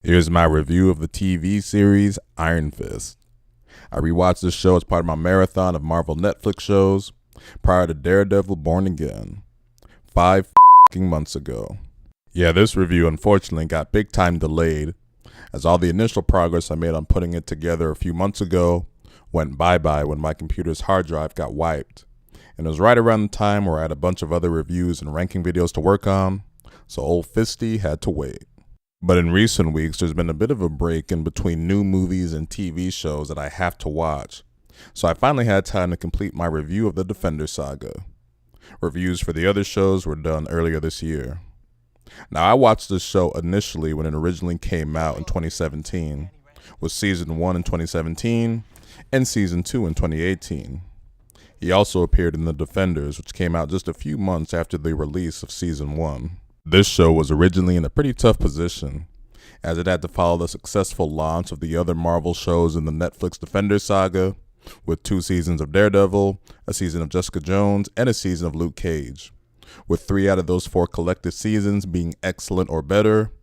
Here's my review of the TV series Iron Fist. I rewatched this show as part of my marathon of Marvel Netflix shows prior to Daredevil Born Again, 5 months ago. Yeah, this review unfortunately got big time delayed, as all the initial progress I made on putting it together a few months ago went bye-bye when my computer's hard drive got wiped. And it was right around the time where I had a bunch of other reviews and ranking videos to work on, so old Fisty had to wait. But in recent weeks, there's been a bit of a break in between new movies and TV shows that I have to watch, so I finally had time to complete my review of the Defender saga. Reviews for the other shows were done earlier this year. Now, I watched this show initially when it originally came out in 2017, with Season 1 in 2017 and Season 2 in 2018. He also appeared in The Defenders, which came out just a few months after the release of Season 1. This show was originally in a pretty tough position, as it had to follow the successful launch of the other Marvel shows in the Netflix Defender saga, with 2 seasons of Daredevil, a season of Jessica Jones, and a season of Luke Cage, with 3 out of those 4 collective seasons being excellent or better,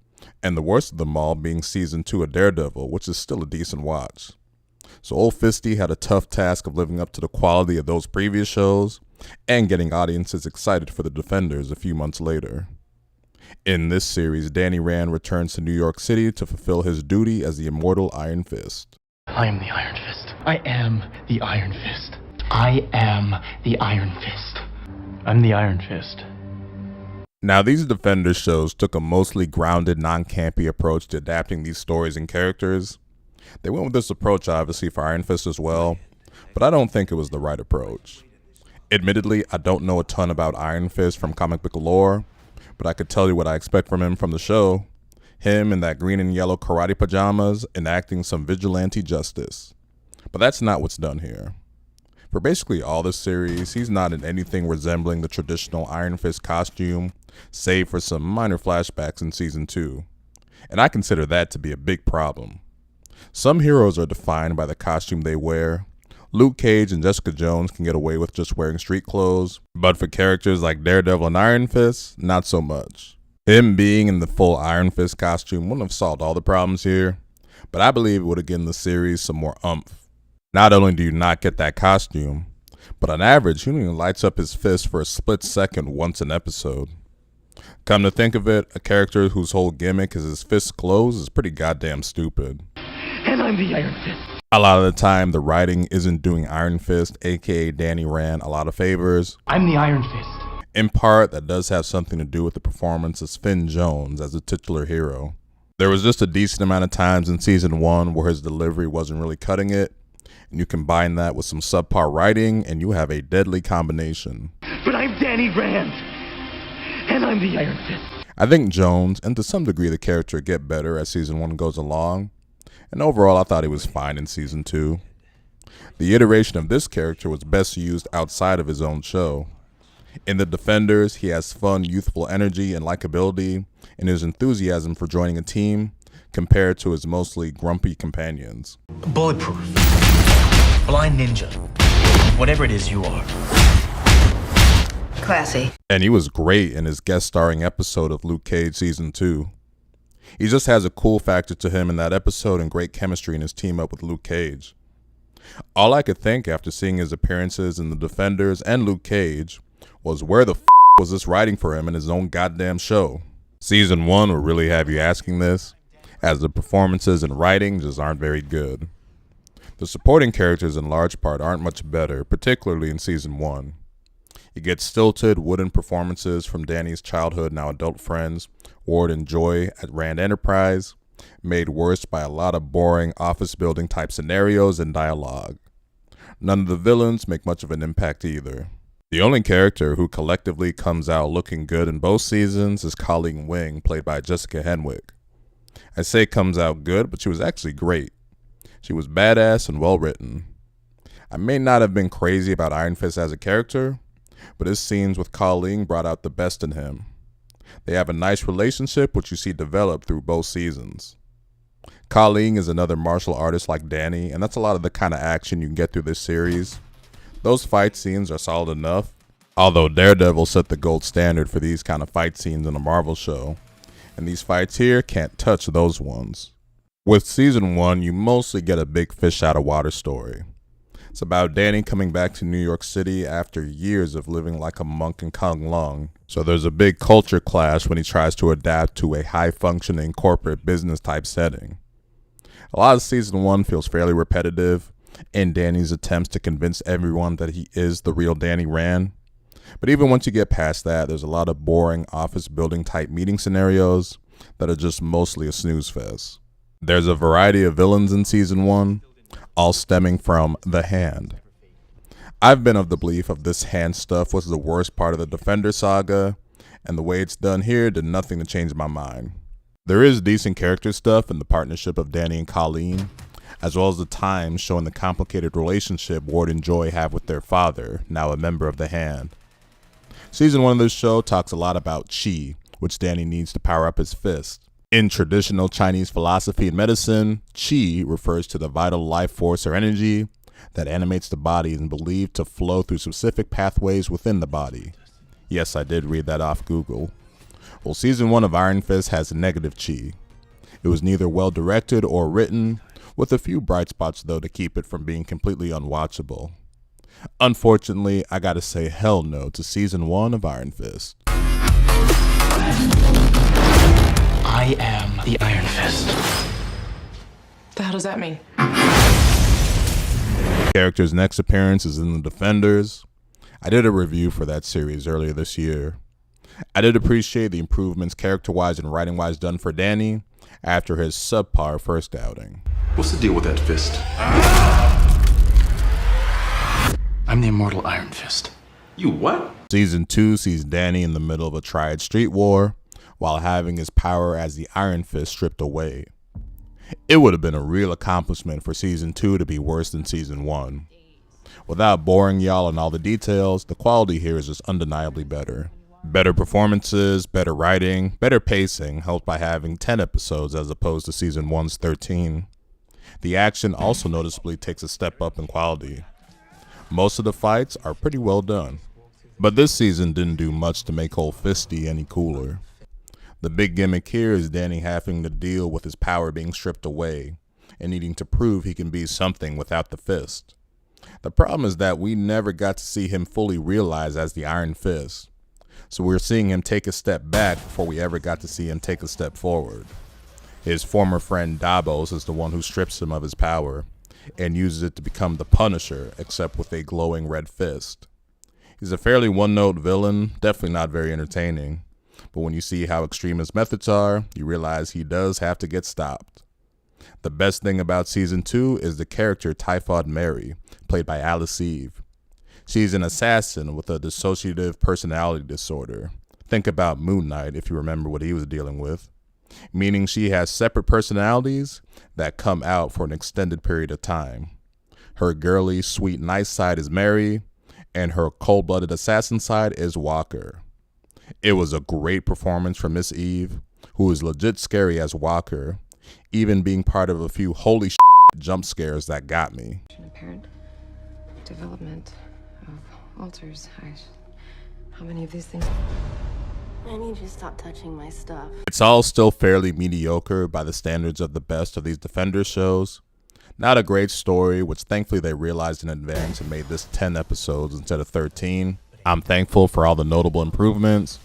and the worst of them all being Season 2 of Daredevil, which is still a decent watch. So old Fisty had a tough task of living up to the quality of those previous shows, and getting audiences excited for the Defenders a few months later. In this series, Danny Rand returns to New York City to fulfill his duty as the immortal Iron Fist. I am the Iron Fist. I am the Iron Fist. I am the Iron Fist. I'm the Iron Fist. Now, these Defender shows took a mostly grounded, non-campy approach to adapting these stories and characters. They went with this approach, obviously, for Iron Fist as well, but I don't think it was the right approach. Admittedly, I don't know a ton about Iron Fist from comic book lore, but I could tell you what I expect from him from the show. Him in that green and yellow karate pajamas enacting some vigilante justice. But that's not what's done here. For basically all this series, he's not in anything resembling the traditional Iron Fist costume, save for some minor flashbacks in Season 2. And I consider that to be a big problem. Some heroes are defined by the costume they wear. Luke Cage and Jessica Jones can get away with just wearing street clothes, but for characters like Daredevil and Iron Fist, not so much. Him being in the full Iron Fist costume wouldn't have solved all the problems here, but I believe it would have given the series some more oomph. Not only do you not get that costume, but on average, he only lights up his fist for a split second once an episode. Come to think of it, a character whose whole gimmick is his fist closed is pretty goddamn stupid. And I'm the Iron Fist. A lot of the time, the writing isn't doing Iron Fist, aka Danny Rand, a lot of favors. I'm the Iron Fist. In part, that does have something to do with the performance of Finn Jones as the titular hero. There was just a decent amount of times in Season 1 where his delivery wasn't really cutting it, and you combine that with some subpar writing, and you have a deadly combination. But I'm Danny Rand, and I'm the Iron Fist. I think Jones, and to some degree the character, get better as Season 1 goes along, and overall I thought he was fine in Season 2. The iteration of this character was best used outside of his own show. In The Defenders, he has fun, youthful energy and likability, and his enthusiasm for joining a team, compared to his mostly grumpy companions. Bulletproof. Blind ninja. Whatever it is you are. Classy. And he was great in his guest starring episode of Luke Cage Season 2. He just has a cool factor to him in that episode and great chemistry in his team up with Luke Cage. All I could think after seeing his appearances in The Defenders and Luke Cage was, where the was this writing for him in his own goddamn show? Season 1 will really have you asking this, as the performances and writing just aren't very good. The supporting characters in large part aren't much better, particularly in Season 1. You get stilted, wooden performances from Danny's childhood, now adult friends, Ward and Joy at Rand Enterprise, made worse by a lot of boring office building type scenarios and dialogue. None of the villains make much of an impact either. The only character who collectively comes out looking good in both seasons is Colleen Wing, played by Jessica Henwick. I say comes out good, but she was actually great. She was badass and well written. I may not have been crazy about Iron Fist as a character, but his scenes with Colleen brought out the best in him. They have a nice relationship which you see develop through both seasons. Colleen is another martial artist like Danny, and that's a lot of the kind of action you can get through this series. Those fight scenes are solid enough, although Daredevil set the gold standard for these kind of fight scenes in a Marvel show, and these fights here can't touch those ones. With season 1, you mostly get a big fish out of water story. It's about Danny coming back to New York City after years of living like a monk in Kowloon. So there's a big culture clash when he tries to adapt to a high-functioning corporate business type setting. A lot of season 1 feels fairly repetitive in Danny's attempts to convince everyone that he is the real Danny Rand. But even once you get past that, there's a lot of boring office building type meeting scenarios that are just mostly a snooze fest. There's a variety of villains in season 1, all stemming from the Hand. I've been of the belief of this Hand stuff was the worst part of the Defender saga, and the way it's done here did nothing to change my mind. There is decent character stuff in the partnership of Danny and Colleen, as well as the times showing the complicated relationship Ward and Joy have with their father, now a member of the Hand. Season 1 of this show talks a lot about chi, which Danny needs to power up his fist. In traditional Chinese philosophy and medicine, qi refers to the vital life force or energy that animates the body and believed to flow through specific pathways within the body. Yes, I did read that off Google. Well, season 1 of Iron Fist has negative qi. It was neither well directed or written, with a few bright spots though to keep it from being completely unwatchable. Unfortunately, I gotta say hell no to season 1 of Iron Fist. I am the Iron Fist. The hell does that mean? The character's next appearance is in The Defenders. I did a review for that series earlier this year. I did appreciate the improvements character-wise and writing-wise done for Danny after his subpar first outing. What's the deal with that fist? I'm the immortal Iron Fist. You what? Season 2 sees Danny in the middle of a triad street war while having his power as the Iron Fist stripped away. It would have been a real accomplishment for season 2 to be worse than season 1. Without boring y'all on all the details, the quality here is just undeniably better. Better performances, better writing, better pacing, helped by having 10 episodes as opposed to season 1's 13. The action also noticeably takes a step up in quality. Most of the fights are pretty well done. But this season didn't do much to make old Fisty any cooler. The big gimmick here is Danny having to deal with his power being stripped away and needing to prove he can be something without the fist. The problem is that we never got to see him fully realize as the Iron Fist. So we're seeing him take a step back before we ever got to see him take a step forward. His former friend Davos is the one who strips him of his power and uses it to become the Punisher, except with a glowing red fist. He's a fairly one-note villain, definitely not very entertaining. But when you see how extreme his methods are, you realize he does have to get stopped. The best thing about season 2 is the character Typhod Mary, played by Alice Eve. She's an assassin with a dissociative personality disorder. Think about Moon Knight if you remember what he was dealing with. Meaning she has separate personalities that come out for an extended period of time. Her girly, sweet, nice side is Mary, and her cold-blooded assassin side is Walker. It was a great performance from Miss Eve, who is legit scary as Walker, even being part of a few holy shit jump scares that got me. Apparent development of alters. How many of these things? I need you to stop touching my stuff. It's all still fairly mediocre by the standards of the best of these Defender shows. Not a great story, which thankfully they realized in advance and made this 10 episodes instead of 13. I'm thankful for all the notable improvements,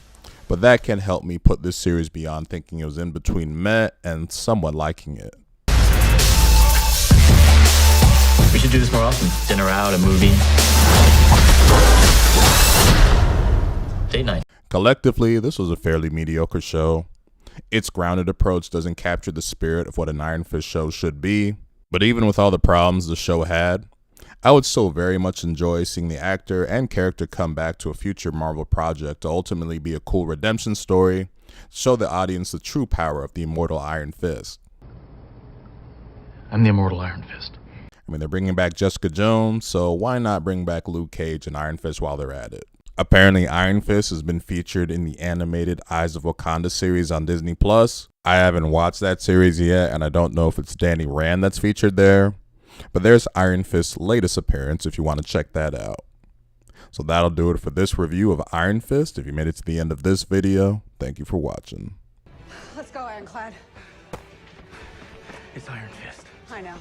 but that can help me put this series beyond thinking it was in between meh and somewhat liking it. We should do this more often. Dinner out, a movie. Date night. Collectively, this was a fairly mediocre show. Its grounded approach doesn't capture the spirit of what an Iron Fist show should be, but even with all the problems the show had, I would still very much enjoy seeing the actor and character come back to a future Marvel project to ultimately be a cool redemption story, show the audience the true power of the immortal Iron Fist. I'm the immortal Iron Fist. I mean, they're bringing back Jessica Jones, so why not bring back Luke Cage and Iron Fist while they're at it? Apparently, Iron Fist has been featured in the animated Eyes of Wakanda series on Disney+. I haven't watched that series yet, and I don't know if it's Danny Rand that's featured there. But there's Iron Fist's latest appearance if you want to check that out. So that'll do it for this review of Iron Fist. If you made it to the end of this video, thank you for watching. Let's go. ironclad. It's Iron Fist. I know.